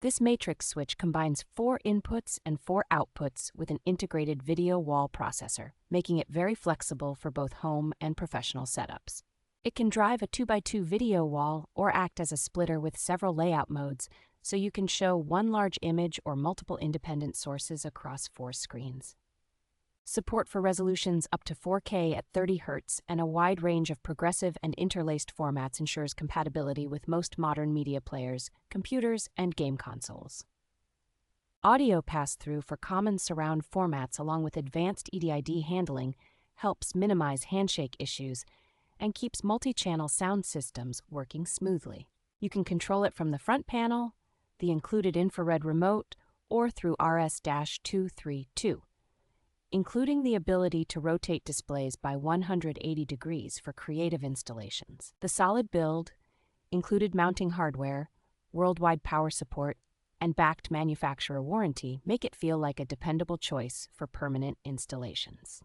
This matrix switch combines 4 inputs and 4 outputs with an integrated video wall processor, making it very flexible for both home and professional setups. It can drive a 2x2 video wall or act as a splitter with several layout modes, so you can show one large image or multiple independent sources across 4 screens. Support for resolutions up to 4K at 30 Hz and a wide range of progressive and interlaced formats ensures compatibility with most modern media players, computers, and game consoles. Audio pass-through for common surround formats along with advanced EDID handling helps minimize handshake issues and keeps multi-channel sound systems working smoothly. You can control it from the front panel, the included infrared remote, or through RS-232. Including the ability to rotate displays by 180 degrees for creative installations. The solid build, included mounting hardware, worldwide power support, and backed manufacturer warranty make it feel like a dependable choice for permanent installations.